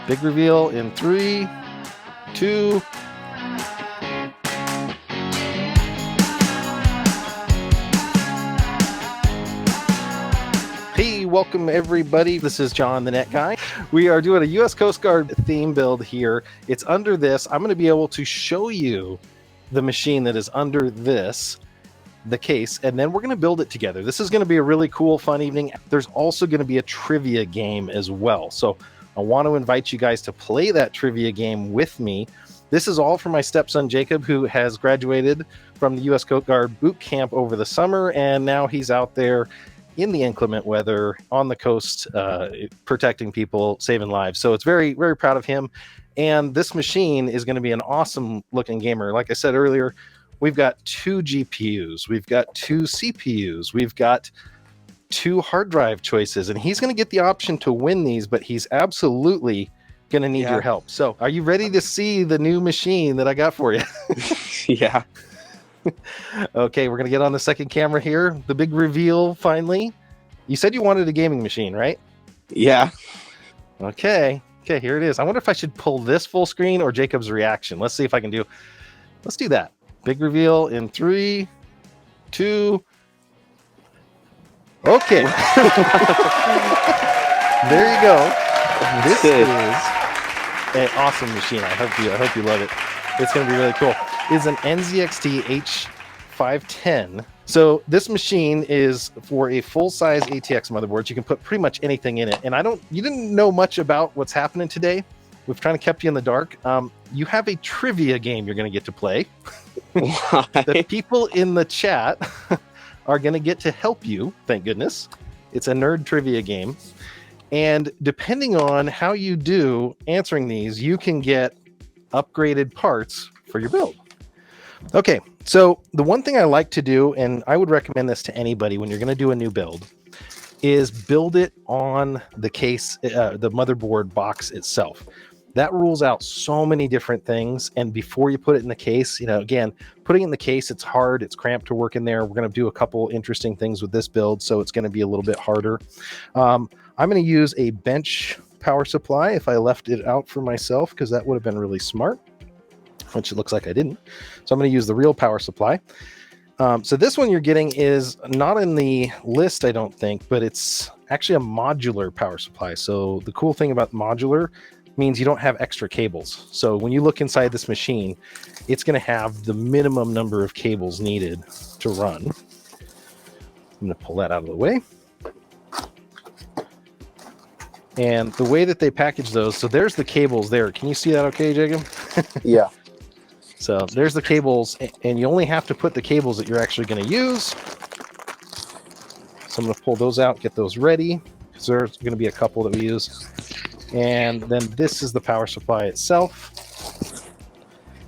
Big reveal in 3, 2. Hey, welcome everybody. This is John, the Net Guy. We are doing a U.S. Coast Guard theme build here. It's under this. I'm going to be able to show you the machine that is under this, the case, and then we're going to build it together. This is going to be a really cool, fun evening. There's also going to be a trivia game as well. So I want to invite you guys to play that trivia game with me. This is all for my stepson, Jacob, who has graduated from the U.S. Coast Guard Boot Camp over the summer, and now he's out there in the inclement weather on the coast, protecting people, saving lives. So it's very, very proud of him. And this machine is going to be an awesome looking gamer. Like I said earlier, we've got 2 GPUs, we've got 2 CPUs, we've got 2 hard drive choices, and he's going to get the option to win these, but he's absolutely going to need your help. So are you ready to see the new machine that I got for you? Yeah. Okay, we're going to get on the second camera here. The big reveal, finally. You said you wanted a gaming machine, right? Yeah. Okay, here it is. I wonder if I should pull this full screen or Jacob's reaction. Let's see if I can do... Let's do that. Big reveal in 3, 2... Okay. There you go. This is an awesome machine. I hope you love it. It's going to be really cool. It's an NZXT H510. So this machine is for a full-size ATX motherboard. You can put pretty much anything in it. And you didn't know much about what's happening today. We've kind of kept you in the dark. You have a trivia game you're going to get to play. The people in the chat are going to get to help you, thank goodness. It's a nerd trivia game. And depending on how you do answering these, you can get upgraded parts for your build. Okay, so the one thing I like to do, and I would recommend this to anybody when you're going to do a new build, is build it on the case, the motherboard box itself. That rules out so many different things. And before you put it in the case, again, putting it in the case, it's hard, it's cramped to work in there. We're going to do a couple interesting things with this build, so it's going to be a little bit harder. I'm going to use a bench power supply if I left it out for myself, because that would have been really smart, which it looks like I didn't. So I'm going to use the real power supply. So this one you're getting is not in the list, I don't think, but it's actually a modular power supply. So the cool thing about modular means you don't have extra cables. So when you look inside this machine, it's going to have the minimum number of cables needed to run. I'm going to pull that out of the way. And the way that they package those, so there's the cables there. Can you see that okay, Jacob? Yeah. So there's the cables, and you only have to put the cables that you're actually going to use. So I'm going to pull those out, get those ready, because there's going to be a couple that we use. And then this is the power supply itself.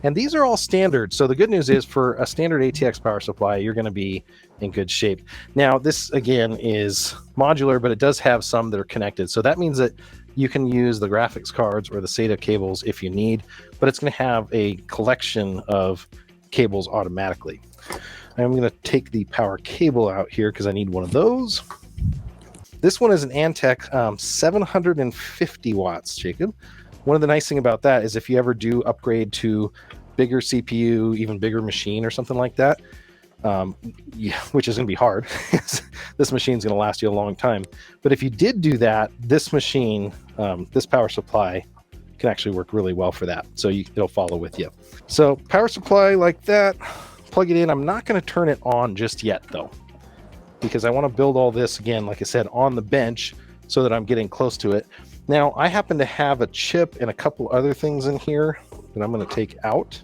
And these are all standard. So the good news is for a standard ATX power supply, you're going to be in good shape. Now, this, again, is modular, but it does have some that are connected. So that means that you can use the graphics cards or the SATA cables if you need, but it's going to have a collection of cables automatically. I'm going to take the power cable out here because I need one of those. This one is an Antec 750 watts, Jacob. One of the nice thing about that is if you ever do upgrade to bigger CPU, even bigger machine or something like that, which is going to be hard. This machine's going to last you a long time. But if you did do that, this machine, this power supply can actually work really well for that. So it'll follow with you. So power supply like that, plug it in. I'm not going to turn it on just yet though, because I want to build all this again, like I said, on the bench so that I'm getting close to it. Now, I happen to have a chip and a couple other things in here that I'm going to take out.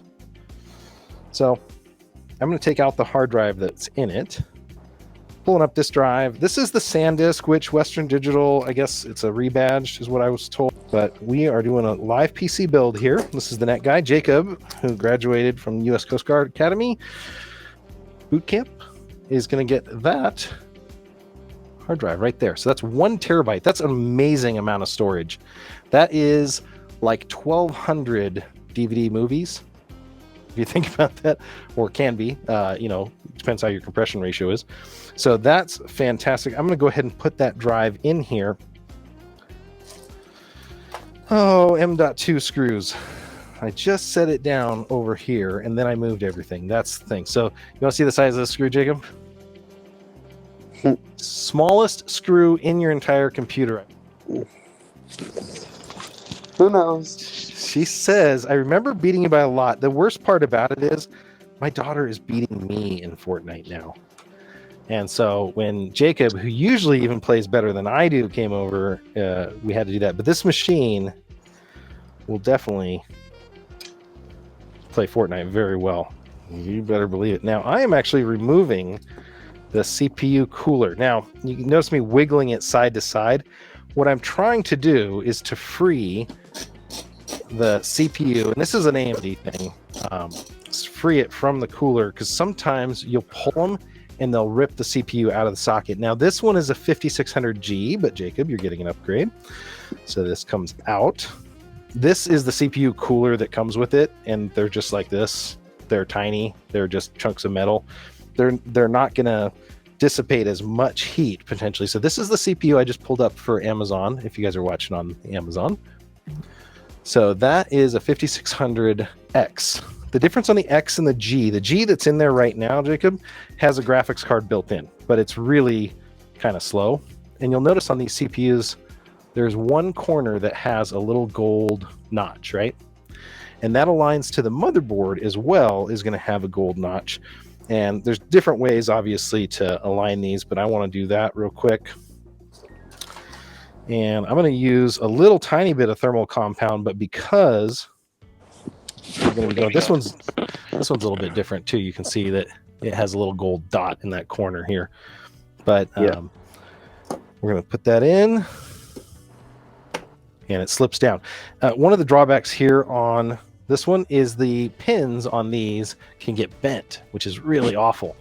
So I'm going to take out the hard drive that's in it. Pulling up this drive. This is the Sandisk, which Western Digital, I guess it's a rebadged is what I was told. But we are doing a live PC build here. This is the Net Guy, Jacob, who graduated from U.S. Coast Guard Academy Boot Camp, is going to get that hard drive right there. So that's 1 terabyte. That's an amazing amount of storage. That is like 1,200 DVD movies, if you think about that, or can be, depends how your compression ratio is. So that's fantastic. I'm going to go ahead and put that drive in here. Oh, M.2 screws. I just set it down over here, and then I moved everything. That's the thing. So you want to see the size of the screw, Jacob? Smallest screw in your entire computer. Who knows? She says, I remember beating you by a lot. The worst part about it is my daughter is beating me in Fortnite now. And so when Jacob, who usually even plays better than I do, came over, we had to do that. But this machine will definitely play Fortnite very well. You better believe it. Now, I am actually removing the CPU cooler. Now, you can notice me wiggling it side to side. What I'm trying to do is to free the CPU, and this is an AMD thing, free it from the cooler, because sometimes you'll pull them and they'll rip the CPU out of the socket. Now, this one is a 5600G, but Jacob, you're getting an upgrade. So this comes out. This is the CPU cooler that comes with it, and they're just like this. They're tiny. They're just chunks of metal. They're not going to dissipate as much heat, potentially. So this is the CPU I just pulled up for Amazon, if you guys are watching on Amazon. So that is a 5600X. The difference on the X and the G that's in there right now, Jacob, has a graphics card built in, but it's really kind of slow. And you'll notice on these CPUs, there's one corner that has a little gold notch, right? And that aligns to the motherboard as well, is going to have a gold notch. And there's different ways, obviously, to align these, but I want to do that real quick. And I'm going to use a little tiny bit of thermal compound, but because we're going to be going, this one's a little bit different too. You can see that it has a little gold dot in that corner here. But we're going to put that in, and it slips down. One of the drawbacks here on this one is the pins on these can get bent, which is really awful.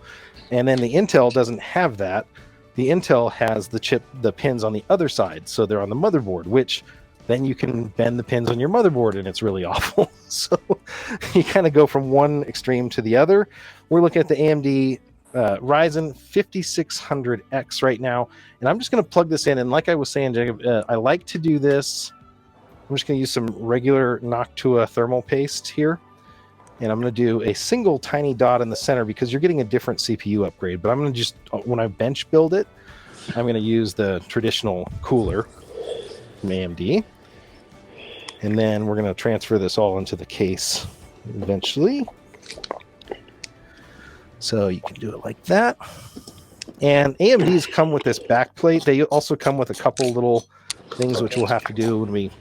And then the Intel doesn't have that. The Intel has the pins on the other side, so they're on the motherboard, which then you can bend the pins on your motherboard, and it's really awful. So you kind of go from one extreme to the other. We're looking at the AMD Ryzen 5600X right now, and I'm just going to plug this in. And like I was saying, Jacob, I like to do this. I'm just going to use some regular Noctua thermal paste here, and I'm going to do a single tiny dot in the center because you're getting a different CPU upgrade. But I'm going to just, when I bench build it, I'm going to use the traditional cooler from AMD. And then we're going to transfer this all into the case eventually. So you can do it like that. And AMDs come with this back plate. They also come with a couple little things which we'll have to do when we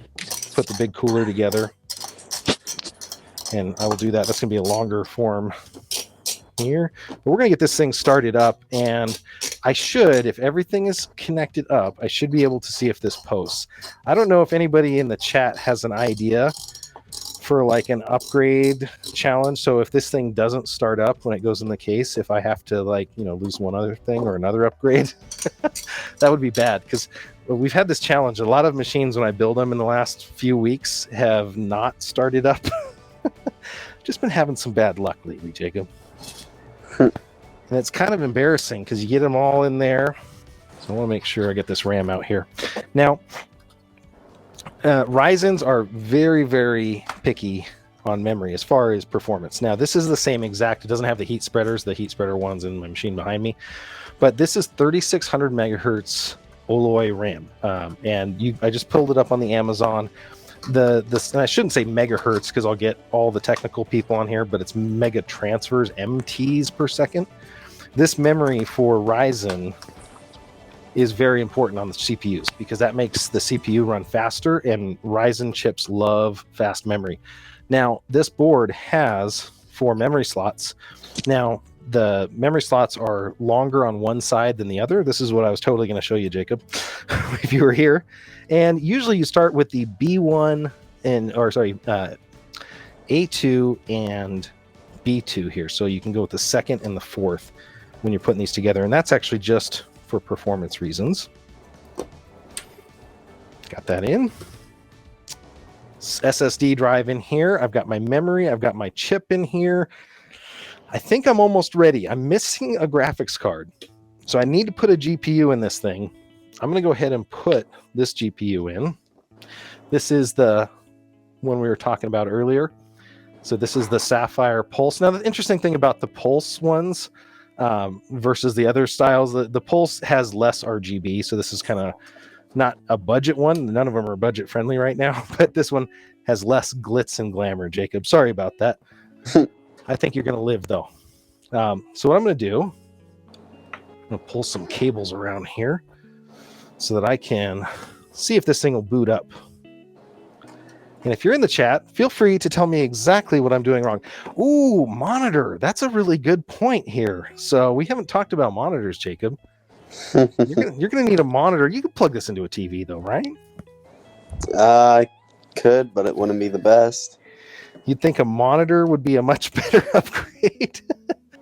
put the big cooler together. And I will do that. That's going to be a longer form here. But we're going to get this thing started up, and I should, if everything is connected up, I should be able to see if this posts. I don't know if anybody in the chat has an idea for like an upgrade challenge. So if this thing doesn't start up when it goes in the case, if I have to lose one other thing or another upgrade, that would be bad, because we've had this challenge. A lot of machines, when I build them in the last few weeks, have not started up. Just been having some bad luck lately, Jacob. And it's kind of embarrassing because you get them all in there. So I want to make sure I get this RAM out here. Now, Ryzens are very, very picky on memory as far as performance. Now, this is the same exact. It doesn't have the heat spreaders. The heat spreader one's in my machine behind me. But this is 3600 megahertz OLOY RAM. I just pulled it up on the Amazon. And I shouldn't say megahertz because I'll get all the technical people on here, but it's mega transfers, MTs per second. This memory for Ryzen is very important on the CPUs because that makes the CPU run faster, and Ryzen chips love fast memory. Now, this board has 4 memory slots. Now, the memory slots are longer on one side than the other. This is what I was totally going to show you, Jacob, if you were here. And usually you start with the A2 and B2 here. So you can go with the second and the fourth when you're putting these together. And that's actually just for performance reasons. Got that in. SSD drive in here. I've got my memory. I've got my chip in here. I think I'm almost ready. I'm missing a graphics card. So I need to put a GPU in this thing. I'm going to go ahead and put this GPU in. This is the one we were talking about earlier. So this is the Sapphire Pulse. Now, the interesting thing about the Pulse ones versus the other styles, the Pulse has less RGB. So this is kind of not a budget one. None of them are budget friendly right now, but this one has less glitz and glamour, Jacob. Sorry about that. I think you're going to live, though. So what I'm going to do, I'm going to pull some cables around here so that I can see if this thing will boot up. And if you're in the chat, feel free to tell me exactly what I'm doing wrong. Ooh, monitor. That's a really good point here. So we haven't talked about monitors, Jacob. You're gonna need a monitor. You could plug this into a TV, though, right? I could, but it wouldn't be the best. You'd think a monitor would be a much better upgrade.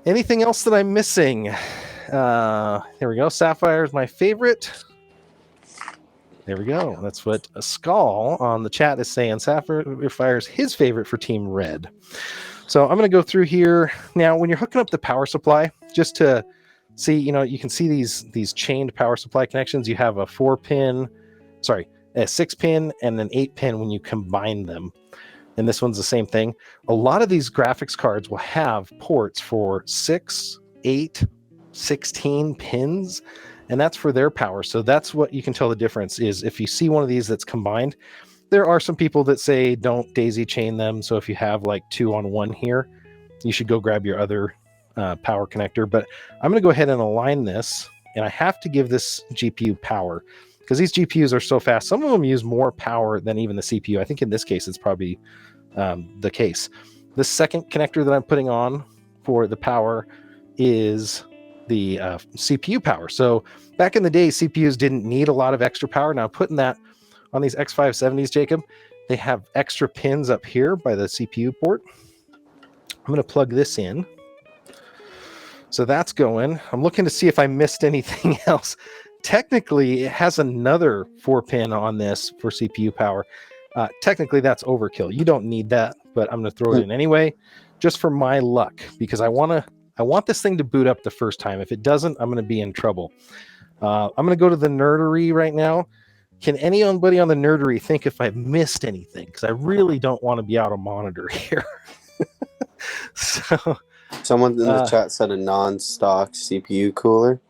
Anything else that I'm missing? There we go. Sapphire is my favorite. There we go. That's what a Skull on the chat is saying. Sapphire is his favorite for Team Red. So I'm going to go through here. Now, when you're hooking up the power supply, just to see, you can see these chained power supply connections. You have a 6-pin, and an 8-pin when you combine them. And this one's the same thing. A lot of these graphics cards will have ports for 6, 8, 16 pins. And that's for their power. So that's what you can tell the difference is if you see one of these that's combined. There are some people that say don't daisy chain them. So if you have like 2 on 1 here, you should go grab your other power connector. But I'm going to go ahead and align this. And I have to give this GPU power because these GPUs are so fast. Some of them use more power than even the CPU. I think in this case, it's probably the case. The second connector that I'm putting on for the power is the CPU power. So back in the day, CPUs didn't need a lot of extra power. Now putting that on these X570s, Jacob, they have extra pins up here by the CPU port. I'm going to plug this in. So that's going. I'm looking to see if I missed anything else. Technically, it has another 4-pin on this for CPU power. Technically, that's overkill. You don't need that, but I'm going to throw it in anyway, just for my luck, because I want this thing to boot up the first time. If it doesn't, I'm going to be in trouble. I'm going to go to the nerdery right now. Can anybody on the nerdery think if I've missed anything? Because I really don't want to be out of monitor here. So, someone in the chat said a non-stock CPU cooler.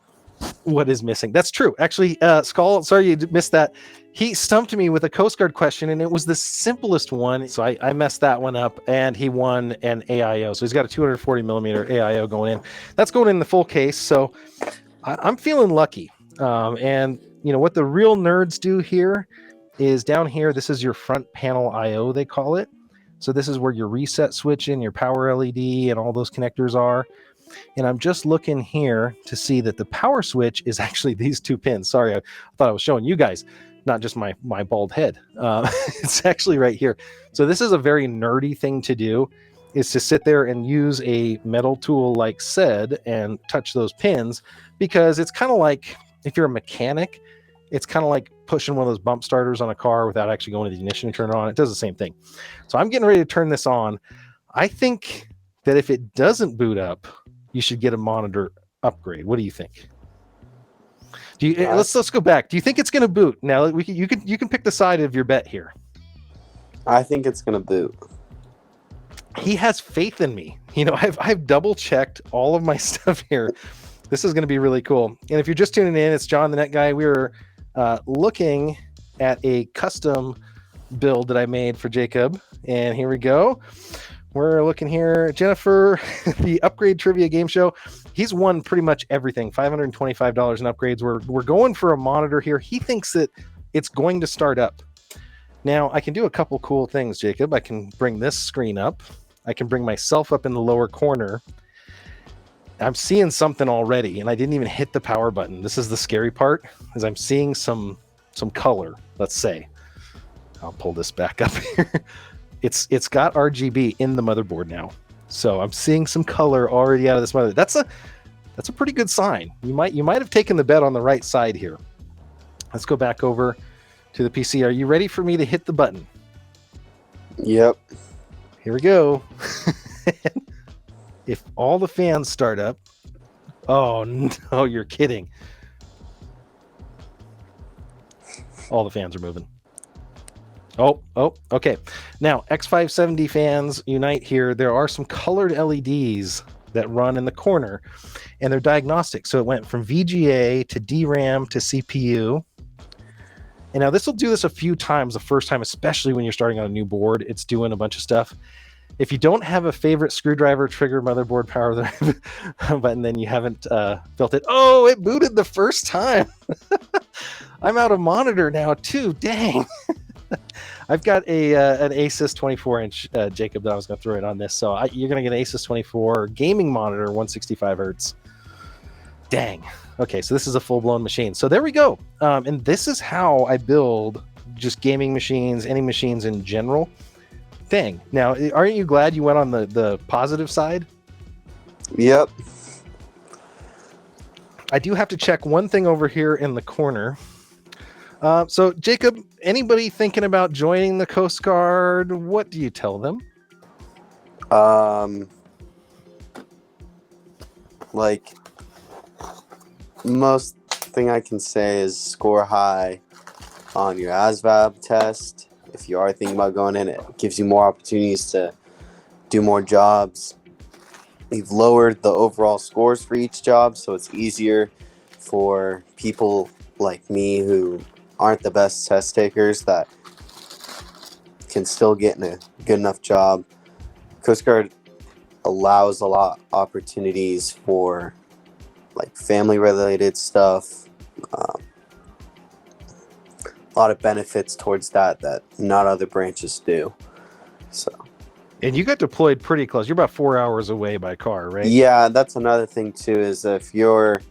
What is missing? That's true. Actually, Skull, sorry you missed that. He stumped me with a Coast Guard question, and it was the simplest one. So I messed that one up, and he won an AIO. So he's got a 240 millimeter AIO going in. That's going in the full case. So I'm feeling lucky. And what the real nerds do here is down here. This is your front panel IO, they call it. So this is where your reset switch and your power LED and all those connectors are. And I'm just looking here to see that the power switch is actually these 2 pins. Sorry, I thought I was showing you guys, not just my bald head. It's actually right here. So this is a very nerdy thing to do, is to sit there and use a metal tool like said and touch those pins, because it's kind of like, if you're a mechanic, it's kind of like pushing one of those bump starters on a car without actually going to the ignition and turn it on. It does the same thing. So I'm getting ready to turn this on. I think that if it doesn't boot up, you should get a monitor upgrade. What do you think? Let's go back. Do you think it's going to boot? Now you can pick the side of your bet here. I think it's going to boot. He has faith in me. I've double checked all of my stuff here. This is going to be really cool. And if you're just tuning in, it's John, the Net Guy. We were looking at a custom build that I made for Jacob, and here we go. We're looking here, Jennifer, the Upgrade Trivia Game Show. He's won pretty much everything, $525 in upgrades. We're going for a monitor here. He thinks that it's going to start up. Now, I can do a couple cool things, Jacob. I can bring this screen up. I can bring myself up in the lower corner. I'm seeing something already, and I didn't even hit the power button. This is the scary part, is I'm seeing some color, let's say. I'll pull this back up here. It's got RGB in the motherboard now. So I'm seeing some color already out of this motherboard. That's a pretty good sign. You might have taken the bet on the right side here. Let's go back over to the PC. Are you ready for me to hit the button? Yep. Here we go. If all the fans start up. Oh no, you're kidding. All the fans are moving. Okay. Now, X570 fans unite here. There are some colored LEDs that run in the corner, and they're diagnostic. So it went from VGA to DRAM to CPU. And now this will do this a few times the first time, especially when you're starting on a new board. It's doing a bunch of stuff. If you don't have a favorite screwdriver, trigger, motherboard, power button, then you haven't built it. Oh, it booted the first time. I'm out of monitor now too. Dang. I've got an Asus 24-inch, Jacob, that I was going to throw it on this. So you're going to get an Asus 24 gaming monitor, 165 hertz. Dang. Okay, so this is a full-blown machine. So there we go. And this is how I build just gaming machines, any machines in general. Dang. Now, aren't you glad you went on the positive side? Yep. I do have to check one thing over here in the corner. So, Jacob, anybody thinking about joining the Coast Guard, what do you tell them? Like, most thing I can say is score high on your ASVAB test. If you are thinking about going in, it gives you more opportunities to do more jobs. We've lowered the overall scores for each job, so it's easier for people like me who aren't the best test takers that can still get in a good enough job. Coast Guard allows a lot of opportunities for like family related stuff, a lot of benefits towards that not other branches do. So, and you got deployed pretty close. You're about 4 hours away by car, right? Yeah, that's another thing too, is if you're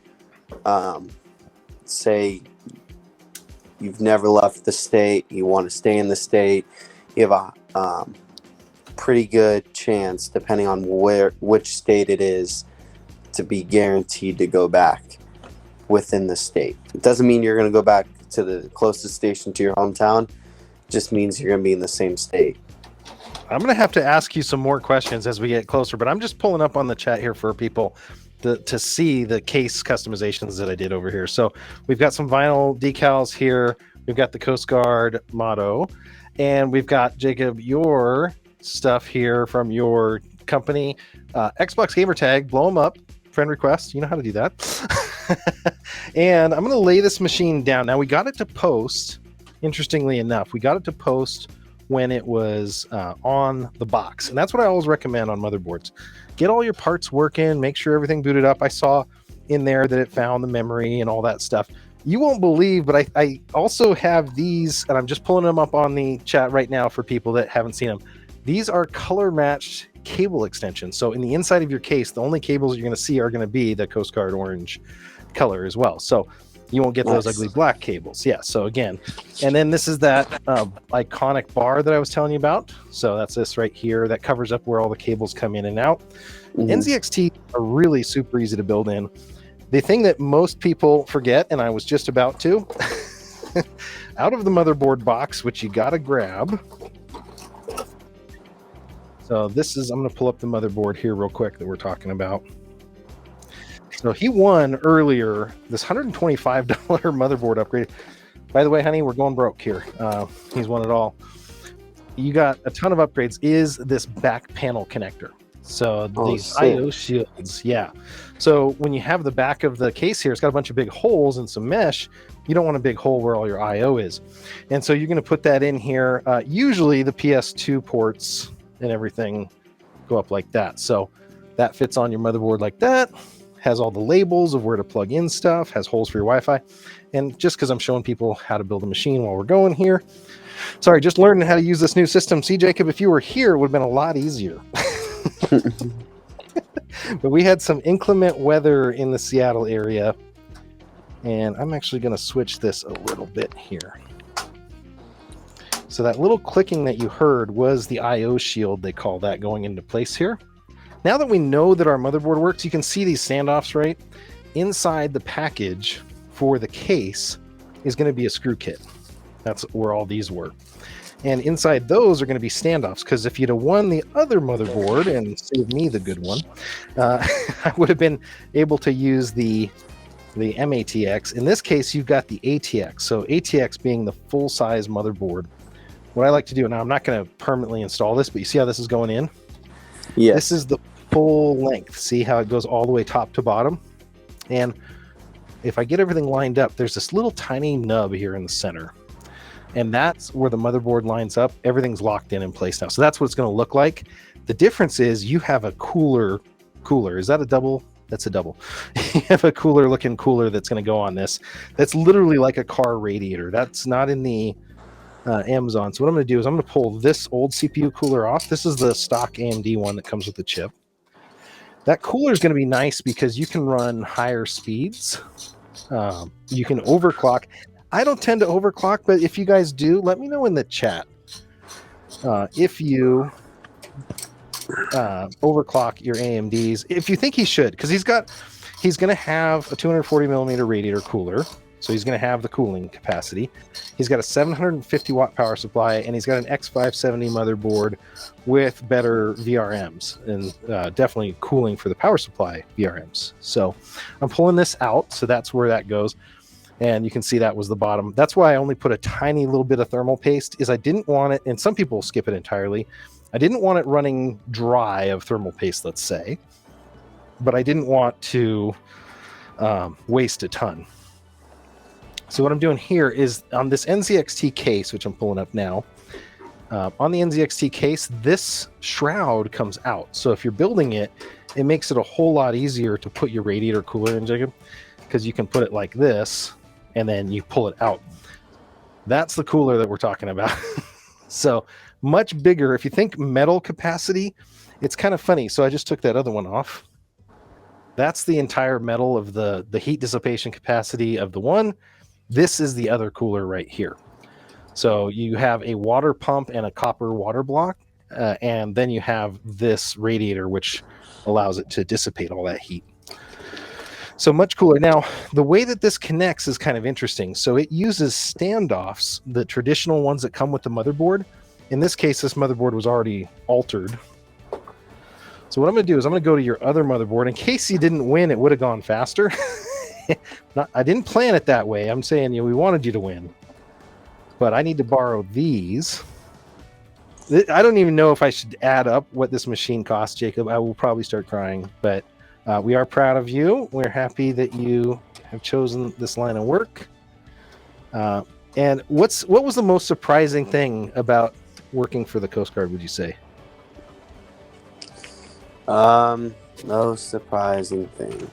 say you've never left the state, you want to stay in the state, you have a pretty good chance, depending on which state it is, to be guaranteed to go back within the state. It doesn't mean you're going to go back to the closest station to your hometown. It just means you're going to be in the same state. I'm going to have to ask you some more questions as we get closer, but I'm just pulling up on the chat here for people to see the case customizations that I did over here. So we've got some vinyl decals here. We've got the Coast Guard motto, and we've got, Jacob, your stuff here from your company. Xbox gamer tag, blow them up, friend request. You know how to do that. And I'm going to lay this machine down. Now, we got it to post, interestingly enough, we got it to post when it was on the box. And that's what I always recommend on motherboards. Get all your parts working, make sure everything booted up. I saw in there that it found the memory and all that stuff. You won't believe, but I also have these, and I'm just pulling them up on the chat right now for people that haven't seen them. These are color matched cable extensions. So in the inside of your case, the only cables you're going to see are going to be the Coast Guard orange color as well. So you won't get those ugly black cables. Yeah. So again, and then this is that iconic bar that I was telling you about. So that's this right here that covers up where all the cables come in and out. NZXT are really super easy to build in. The thing that most people forget, and I was just about to, out of the motherboard box, which you got to grab. So this is, I'm going to pull up the motherboard here real quick that we're talking about. So he won earlier this $125 motherboard upgrade. By the way, honey, we're going broke here. He's won it all. You got a ton of upgrades. Is this back panel connector. So these IO shields, yeah. So when you have the back of the case here, it's got a bunch of big holes and some mesh. You don't want a big hole where all your IO is. And so you're going to put that in here. Usually the PS2 ports and everything go up like that. So that fits on your motherboard like that. Has all the labels of where to plug in stuff, has holes for your Wi-Fi. And just because I'm showing people how to build a machine while we're going here. Sorry, just learning how to use this new system. See, Jacob, if you were here, it would have been a lot easier. But we had some inclement weather in the Seattle area. And I'm actually going to switch this a little bit here. So that little clicking that you heard was the IO shield, they call that, going into place here. Now that we know that our motherboard works, you can see these standoffs, right? Inside the package for the case is going to be a screw kit. That's where all these were. And inside those are going to be standoffs, because if you'd have won the other motherboard and saved me the good one, I would have been able to use the MATX. In this case, you've got the ATX. So ATX being the full-size motherboard what I like to do, now I'm not going to permanently install this, but you see how this is going in? Yes. This is the full length. See how it goes all the way top to bottom? And if I get everything lined up, there's this little tiny nub here in the center. And that's where the motherboard lines up. Everything's locked in place now. So that's what it's going to look like. The difference is you have a cooler. Is that a double? That's a double. You have a cooler looking cooler that's going to go on this. That's literally like a car radiator. That's not in the Amazon. So what I'm going to do is I'm going to pull this old CPU cooler off. This is the stock AMD one that comes with the chip. That cooler is going to be nice because you can run higher speeds. You can overclock. I don't tend to overclock, but if you guys do, let me know in the chat if you overclock your AMDs. If you think he should, because he's going to have a 240 millimeter radiator cooler. So he's going to have the cooling capacity. He's got a 750 watt power supply, and he's got an X570 motherboard with better VRMs and definitely cooling for the power supply VRMs. So I'm pulling this out. So that's where that goes. And you can see that was the bottom. That's why I only put a tiny little bit of thermal paste, is I didn't want it, and some people skip it entirely. I didn't want it running dry of thermal paste, let's say, but I didn't want to waste a ton. So what I'm doing here is on this NZXT case, which I'm pulling up now, on the NZXT case, this shroud comes out. So if you're building it, it makes it a whole lot easier to put your radiator cooler in, Jacob, because you can put it like this, and then you pull it out. That's the cooler that we're talking about. So much bigger. If you think metal capacity, it's kind of funny. So I just took that other one off. That's the entire metal of the heat dissipation capacity of the one. This is the other cooler right here. So you have a water pump and a copper water block, and then you have this radiator, which allows it to dissipate all that heat. So much cooler. Now, the way that this connects is kind of interesting. So it uses standoffs, the traditional ones that come with the motherboard. In this case, this motherboard was already altered. So what I'm going to do is I'm going to go to your other motherboard. In case you didn't win, it would have gone faster. I didn't plan it that way. I'm saying, we wanted you to win. But I need to borrow these. I don't even know if I should add up what this machine costs, Jacob. I will probably start crying. But we are proud of you. We're happy that you have chosen this line of work. And what was the most surprising thing about working for the Coast Guard, would you say? No surprising thing.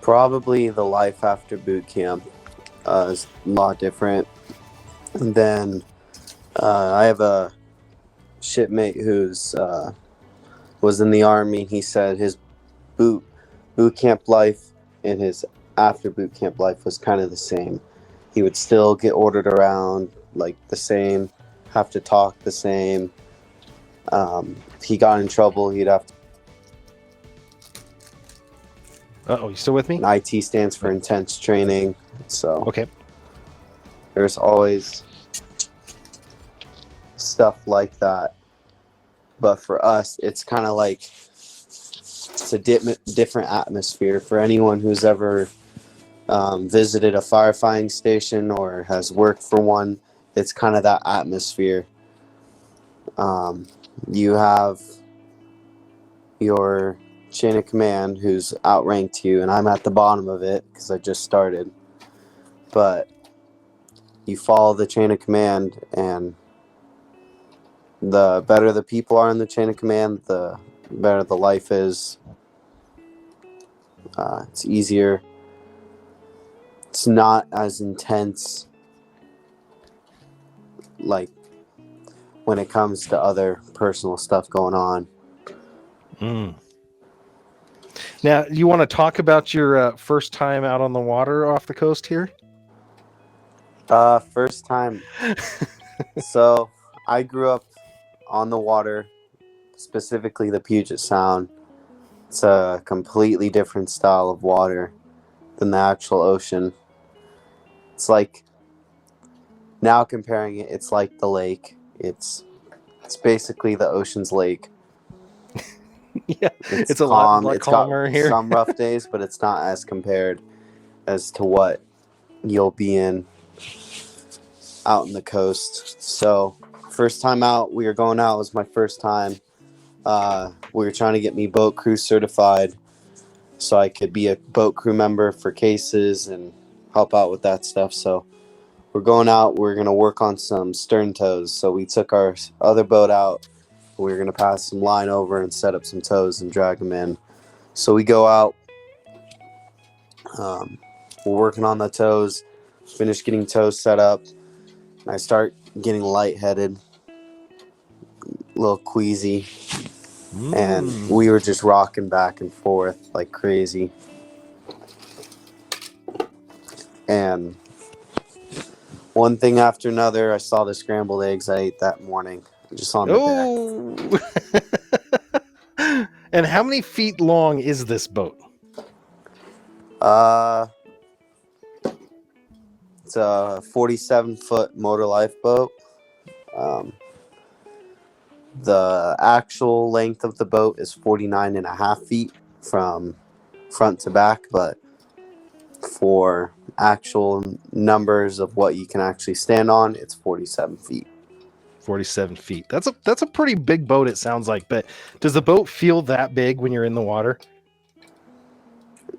Probably the life after boot camp is a lot different. And then I have a shipmate who's was in the Army. He said his boot camp life and his after boot camp life was kind of the same. He would still get ordered around like the same, have to talk the same. If he got in trouble, he'd have to. Uh-oh, you still with me? And IT stands for intense training. So okay, there's always stuff like that. But for us, it's kind of like it's a different atmosphere. For anyone who's ever visited a firefighting station or has worked for one, it's kind of that atmosphere. You have your chain of command who's outranked you, and I'm at the bottom of it because I just started. But you follow the chain of command, and the better the people are in the chain of command, the better the life is. It's easier. It's not as intense like when it comes to other personal stuff going on. Now, you want to talk about your first time out on the water off the coast here? First time. So I grew up on the water, specifically the Puget Sound. It's a completely different style of water than the actual ocean. It's like, now comparing it, it's like the lake. It's basically the ocean's lake. Yeah, it's a calm. lot It's calmer got here. some rough days, but it's not as compared as to what you'll be in out in the coast. So first time out, we were going out. It was my first time. We were trying to get me boat crew certified so I could be a boat crew member for cases and help out with that stuff. So we're going out. We're going to work on some stern tows. So we took our other boat out. We were going to pass some line over and set up some tows and drag them in. So we go out. We're working on the tows. Finish getting tows set up. And I start getting lightheaded, a little queasy. And we were just rocking back and forth like crazy. And one thing after another, I saw the scrambled eggs I ate that morning just on the deck. And how many feet long is this boat? It's a 47-foot motor lifeboat. The actual length of the boat is 49.5 feet from front to back, but for actual numbers of what you can actually stand on, it's 47 feet. 47 feet. That's a pretty big boat, it sounds like. But does the boat feel that big when you're in the water?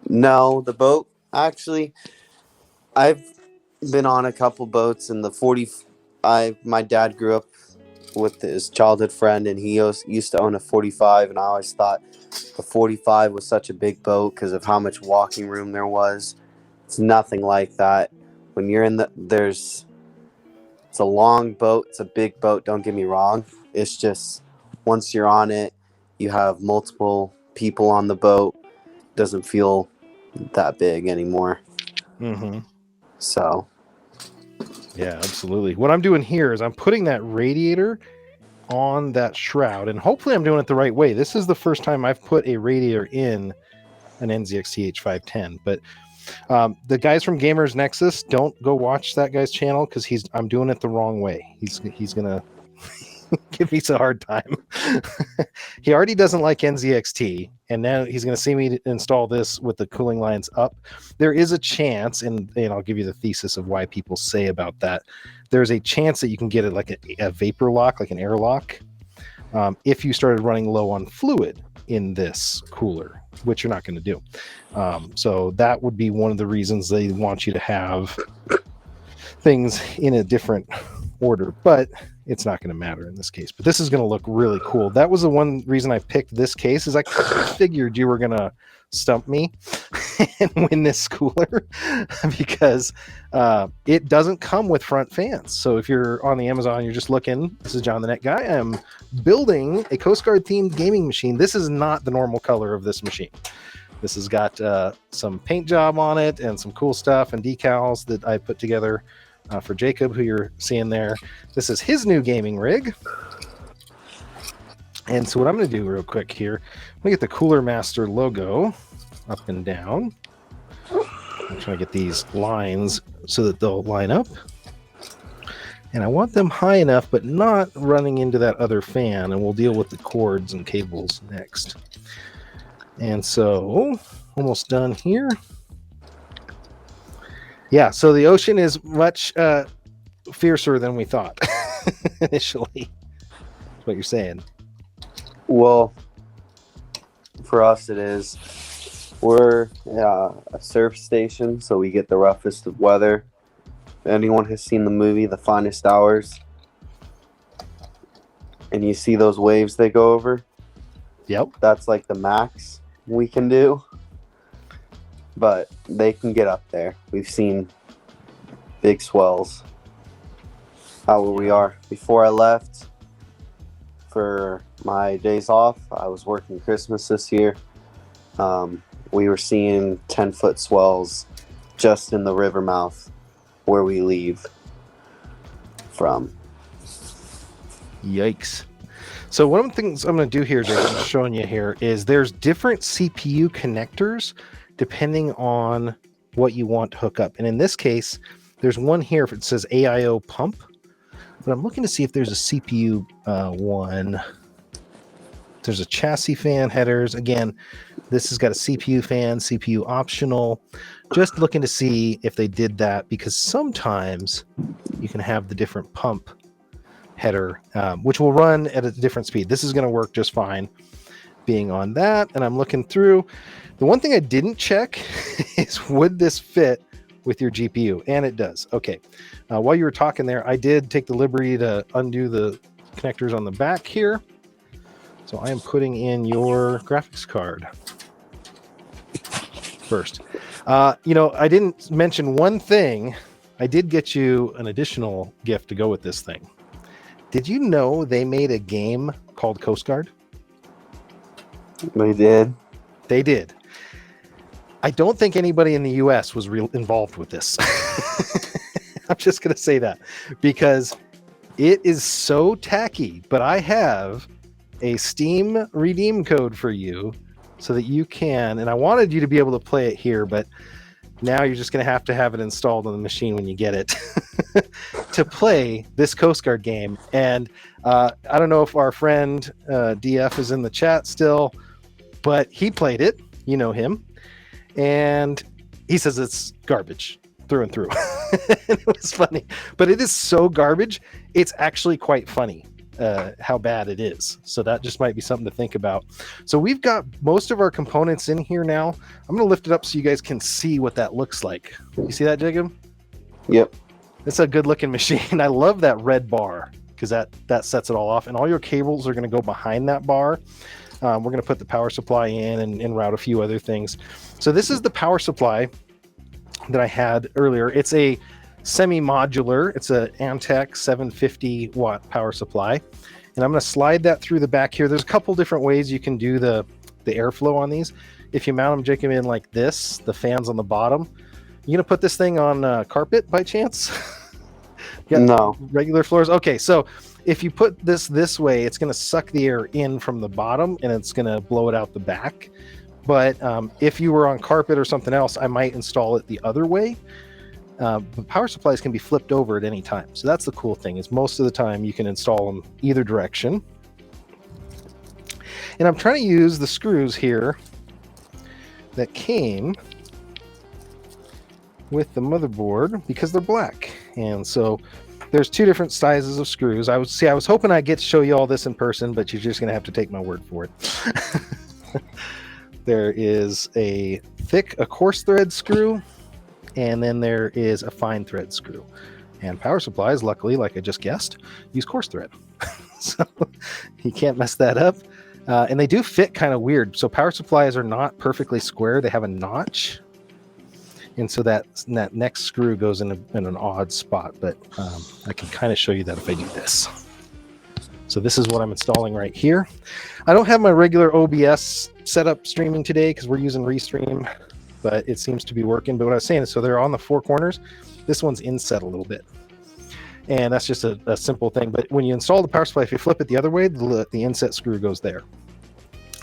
No, the boat actually, I've been on a couple boats in the 40. My dad grew up with his childhood friend, and he used to own a 45, and I always thought the 45 was such a big boat because of how much walking room there was. It's nothing like that. When you're in it's a long boat. It's a big boat. Don't get me wrong. It's just once you're on it, you have multiple people on the boat. It doesn't feel that big anymore. Mm-hmm. So. Yeah, absolutely. What I'm doing here is I'm putting that radiator on that shroud, and hopefully I'm doing it the right way. This is the first time I've put a radiator in an NZXT H510, but the guys from Gamers Nexus, don't go watch that guy's channel because I'm doing it the wrong way. He's gonna give me a hard time. He already doesn't like NZXT, and now he's going to see me install this with the cooling lines up. There is a chance, and I'll give you the thesis of why people say about that. There's a chance that you can get it like a vapor lock, like an air lock, if you started running low on fluid in this cooler, which you're not going to do. So that would be one of the reasons they want you to have things in a different order, but it's not going to matter in this case. But this is going to look really cool. That was the one reason I picked this case, is I figured you were going to stump me and win this cooler because it doesn't come with front fans. So if you're on the Amazon, you're just looking, this is John the Net Guy. I'm building a Coast Guard themed gaming machine. This is not the normal color of this machine. This has got some paint job on it and some cool stuff and decals that I put together for Jacob, who you're seeing there. This is his new gaming rig. And so what I'm going to do real quick here, I'm going to get the Cooler Master logo up and down. I'm trying to get these lines so that they'll line up. And I want them high enough, but not running into that other fan. And we'll deal with the cords and cables next. And so, almost done here. Yeah, so the ocean is much fiercer than we thought initially. That's what you're saying. Well, for us it is. We're a surf station, so we get the roughest of weather. If anyone has seen the movie The Finest Hours, and you see those waves they go over, yep, that's like the max we can do. But they can get up there. We've seen big swells. How we are. Before I left for my days off, I was working Christmas this year. We were seeing 10-foot swells just in the river mouth where we leave from. Yikes. So one of the things I'm going to do here, Jake, I'm showing you here, is there's different CPU connectors depending on what you want to hook up. And in this case, there's one here if it says AIO pump, but I'm looking to see if there's a CPU one There's a chassis fan headers. Again, this has got a CPU fan, CPU optional. Just looking to see if they did that, because sometimes you can have the different pump header, which will run at a different speed. This is going to work just fine being on that. And I'm looking through. The one thing I didn't check is, would this fit with your GPU? And it does. Okay. While you were talking there, I did take the liberty to undo the connectors on the back here. So I am putting in your graphics card first. You know, I didn't mention one thing. I did get you an additional gift to go with this thing. Did you know they made a game called Coast Guard? They did. They did. I don't think anybody in the US was involved with this. I'm just going to say that, because it is so tacky, but I have a Steam redeem code for you so that you can, and I wanted you to be able to play it here, but now you're just going to have it installed on the machine when you get it to play this Coast Guard game. And I don't know if our friend DF is in the chat still, but he played it. You know him. And he says it's garbage through and through. It was funny, but it is so garbage. It's actually quite funny how bad it is. So that just might be something to think about. So we've got most of our components in here now. I'm going to lift it up so you guys can see what that looks like. You see that, Jacob? Yep. It's a good looking machine. I love that red bar, because that sets it all off. And all your cables are going to go behind that bar. We're going to put the power supply in and route a few other things. So this is the power supply that I had earlier. It's a semi-modular. It's a Antec 750 watt power supply. And I'm going to slide that through the back here. There's a couple different ways you can do the airflow on these. If you mount them, Jacob, in like this, the fan's on the bottom. You going to put this thing on carpet by chance? No. Regular floors? Okay, so if you put this way, it's going to suck the air in from the bottom and it's going to blow it out the back. But if you were on carpet or something else, I might install it the other way. But power supplies can be flipped over at any time. So that's the cool thing, is most of the time you can install them either direction. And I'm trying to use the screws here that came with the motherboard because they're black. And so there's two different sizes of screws. I was hoping I'd get to show you all this in person, but you're just going to have to take my word for it. There is a coarse thread screw, and then there is a fine thread screw. And power supplies, luckily, like I just guessed, use coarse thread. So you can't mess that up. And they do fit kind of weird. So power supplies are not perfectly square. They have a notch. And so that next screw goes in an odd spot. But I can kind of show you that if I do this. So this is what I'm installing right here. I don't have my regular OBS setup streaming today because we're using Restream, but it seems to be working. But what I was saying is, so they're on the four corners. This one's inset a little bit. And that's just a simple thing. But when you install the power supply, if you flip it the other way, the inset screw goes there.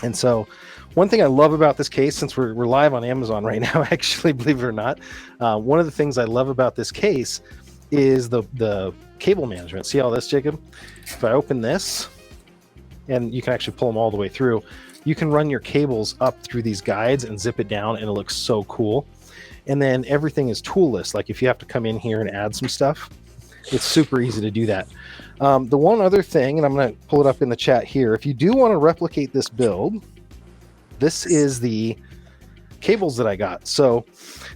And so one thing I love about this case, since we're live on Amazon right now, actually, believe it or not, one of the things I love about this case is the cable management. See all this, Jacob? If I open this, and you can actually pull them all the way through, you can run your cables up through these guides and zip it down, and it looks so cool. And then everything is toolless. Like if you have to come in here and add some stuff, it's super easy to do that. The one other thing, and I'm going to pull it up in the chat here, if you do want to replicate this build, this is the cables that I got. So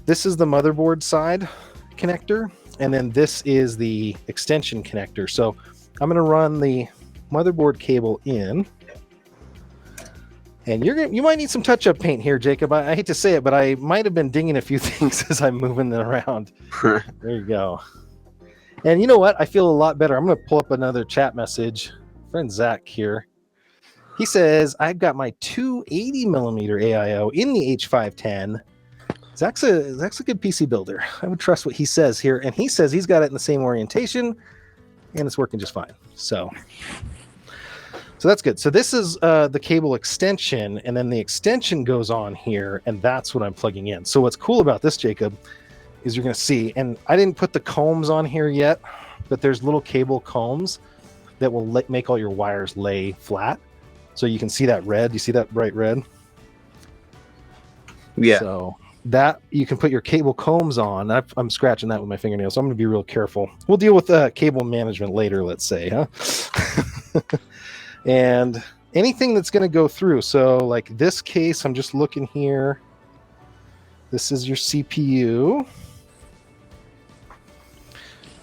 this is the motherboard side connector, and then this is the extension connector. So I'm going to run the motherboard cable in, and you might need some touch-up paint here, Jacob. I hate to say it, but I might have been dinging a few things as I'm moving them around. There you go. And you know what? I feel a lot better. I'm going to pull up another chat message. Friend Zach here. He says, I've got my 280 millimeter AIO in the H510. Zach's a good PC builder. I would trust what he says here. And he says he's got it in the same orientation, and it's working just fine. So that's good. So this is the cable extension, and then the extension goes on here, and that's what I'm plugging in. So what's cool about this, Jacob, is you're going to see, and I didn't put the combs on here yet, but there's little cable combs that will make all your wires lay flat. So you can see that red. You see that bright red? Yeah. So that you can put your cable combs on. I'm scratching that with my fingernails, so I'm going to be real careful. We'll deal with cable management later, let's say, huh? And anything that's going to go through. So like this case, I'm just looking here. This is your CPU.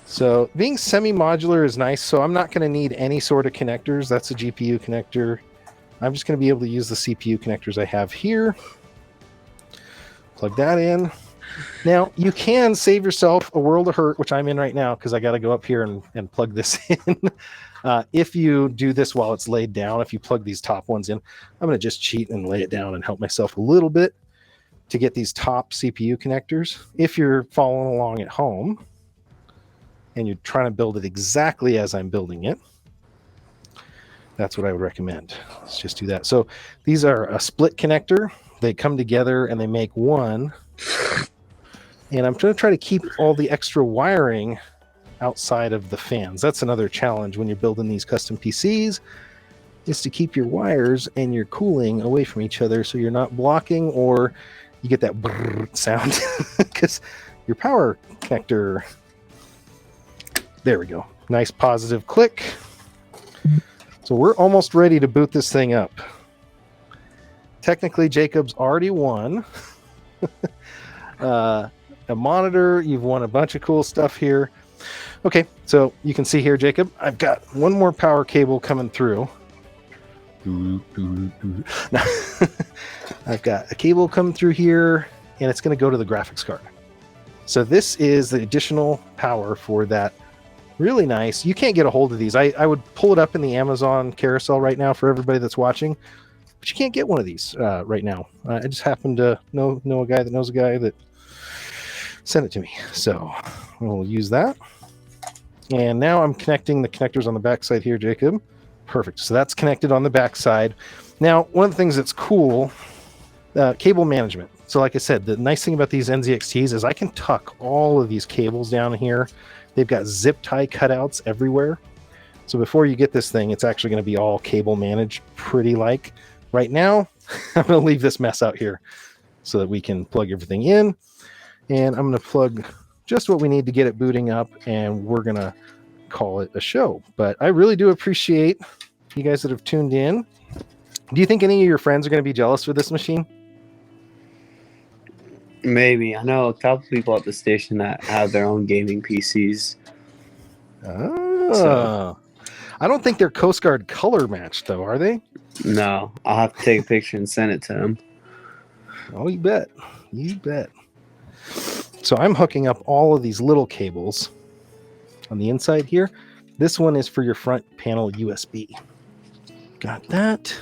So being semi-modular is nice. So I'm not going to need any sort of connectors. That's a GPU connector. I'm just going to be able to use the CPU connectors I have here. Plug that in. Now, you can save yourself a world of hurt, which I'm in right now because I got to go up here and plug this in. If you do this while it's laid down, if you plug these top ones in, I'm going to just cheat and lay it down and help myself a little bit to get these top CPU connectors. If you're following along at home and you're trying to build it exactly as I'm building it, that's what I would recommend. Let's just do that. So these are a split connector. They come together and they make one. And I'm going to try to keep all the extra wiring outside of the fans. That's another challenge when you're building these custom PCs, is to keep your wires and your cooling away from each other so you're not blocking or you get that brrr sound because your power connector. There we go. Nice positive click. So we're almost ready to boot this thing up. Technically, Jacob's already won. A monitor, you've won a bunch of cool stuff here. Okay, so you can see here, Jacob, I've got one more power cable coming through. I've got a cable coming through here, and it's going to go to the graphics card. So this is the additional power for that. Really nice. You can't get a hold of these. I would pull it up in the Amazon carousel right now for everybody that's watching, but you can't get one of these right now. I just happen to know a guy that knows a guy that sent it to me. So we'll use that. And now I'm connecting the connectors on the backside here, Jacob. Perfect. So that's connected on the backside. Now, one of the things that's cool, cable management. So like I said, the nice thing about these NZXTs is I can tuck all of these cables down here. They've got zip tie cutouts everywhere. So before you get this thing, it's actually going to be all cable managed pretty like. Right now, I'm going to leave this mess out here so that we can plug everything in. And I'm going to plug just what we need to get it booting up, and we're going to call it a show. But I really do appreciate you guys that have tuned in. Do you think any of your friends are going to be jealous for this machine? Maybe. I know a couple people at the station that have their own gaming PCs. So. I don't think they're Coast Guard color matched, though, are they? No. I'll have to take a picture and send it to them. Oh, you bet. You bet. So I'm hooking up all of these little cables on the inside here. This one is for your front panel USB. Got that.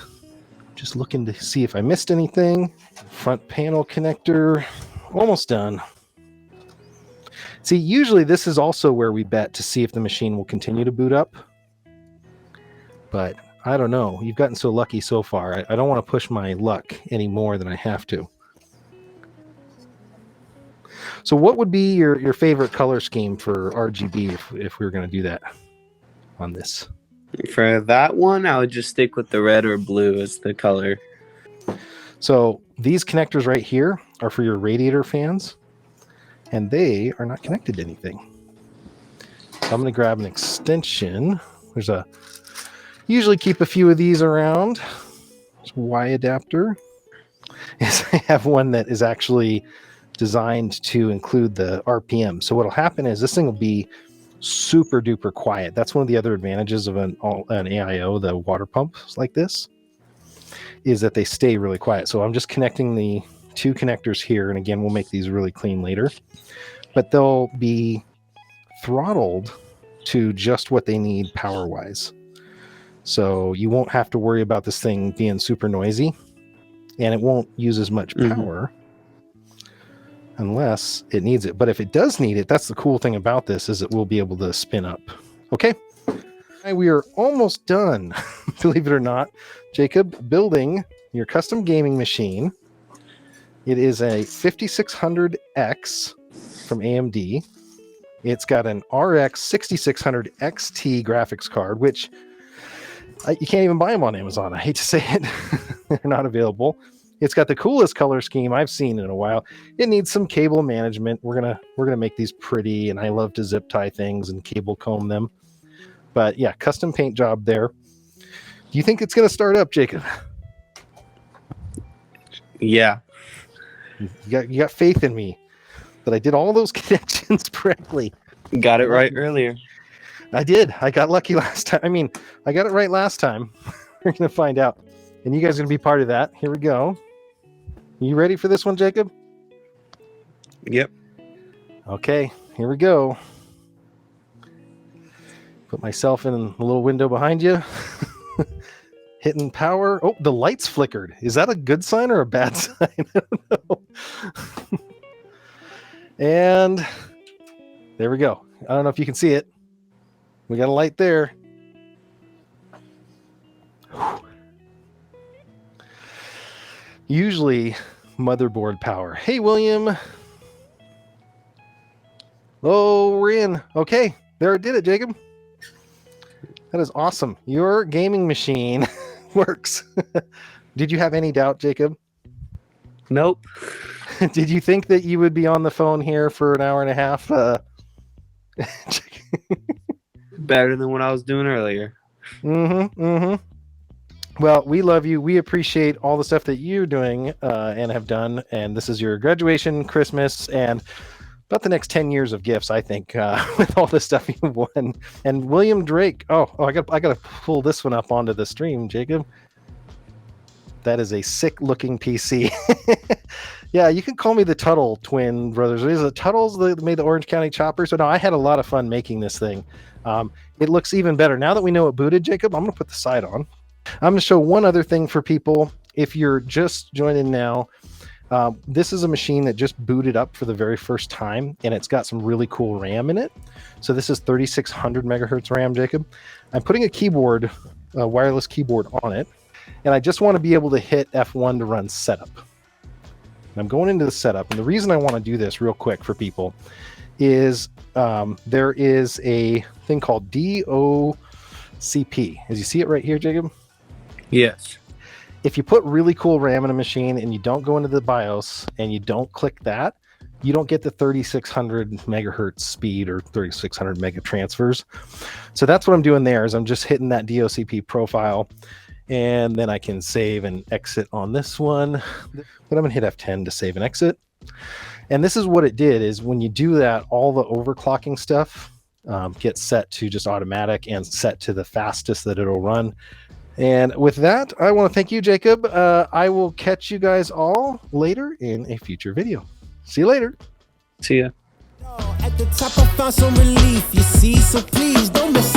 Just looking to see if I missed anything. Front panel connector. Almost done. See, usually this is also where we bet to see if the machine will continue to boot up. But I don't know. You've gotten so lucky so far. I don't want to push my luck any more than I have to. So what would be your favorite color scheme for RGB if we were going to do that on this? For that one, I would just stick with the red or blue as the color. So these connectors right here are for your radiator fans, and they are not connected to anything. So I'm going to grab an extension. Usually keep a few of these around. There's a Y adapter. I have one that is actually designed to include the RPM. So what'll happen is this thing will be super duper quiet. That's one of the other advantages of an AIO, the water pumps like this, is that they stay really quiet. So I'm just connecting the two connectors here, and again, we'll make these really clean later, but they'll be throttled to just what they need power wise. So you won't have to worry about this thing being super noisy, and it won't use as much power unless it needs it. But if it does need it, that's the cool thing about this, is it will be able to spin up. Okay. We are almost done, believe it or not, Jacob, building your custom gaming machine. It is a 5600X from AMD. It's got an RX 6600 XT graphics card, which You can't even buy them on Amazon. I hate to say it. They're not available. It's got the coolest color scheme I've seen in a while. It needs some cable management. We're gonna make these pretty, and I love to zip tie things and cable comb them. But yeah, custom paint job there. Do you think it's gonna start up, Jacob? Yeah. You got faith in me that I did all those connections correctly. Got it right earlier. I did. I got lucky last time. I mean, I got it right last time. We're gonna find out, and you guys are gonna be part of that. Here we go. You ready for this one, Jacob? Yep. Okay, here we go. Put myself in a little window behind you. Hitting power. Oh, the lights flickered. Is that a good sign or a bad sign? I don't know. And there we go. I don't know if you can see it. We got a light there. Usually motherboard power. Hey, William. Oh, we're in. Okay, there it did it, Jacob. That is awesome. Your gaming machine works. Did you have any doubt, Jacob? Nope. Did you think that you would be on the phone here for an hour and a half? Better than what I was doing earlier. Well, we love you. We appreciate all the stuff that you're doing and have done. And this is your graduation, Christmas, and about the next 10 years of gifts, I think, with all the stuff you won. And William Drake. Oh, I got to pull this one up onto the stream, Jacob. That is a sick-looking PC. Yeah, you can call me the Tuttle twin brothers. Is it Tuttles that made the Orange County Chopper? So no, I had a lot of fun making this thing. It looks even better now that we know it booted, Jacob. I'm going to put the side on. I'm going to show one other thing for people. If you're just joining now, this is a machine that just booted up for the very first time, and it's got some really cool RAM in it. So this is 3600 megahertz RAM, Jacob. I'm putting a keyboard, a wireless keyboard on it, and I just want to be able to hit F1 to run setup. And I'm going into the setup, and the reason I want to do this real quick for people is there is a thing called DOCP. As you see it right here, Jacob? Yes. If you put really cool RAM in a machine and you don't go into the BIOS and you don't click that, you don't get the 3600 megahertz speed or 3600 mega transfers. So that's what I'm doing there is I'm just hitting that DOCP profile, and then I can save and exit on this one. But I'm gonna hit F10 to save and exit. And this is what it did is when you do that, all the overclocking stuff gets set to just automatic and set to the fastest that it'll run. And with that, I want to thank you, Jacob. I will catch you guys all later in a future video. See you later. See ya. At the top, I found some relief, you see, so please don't miss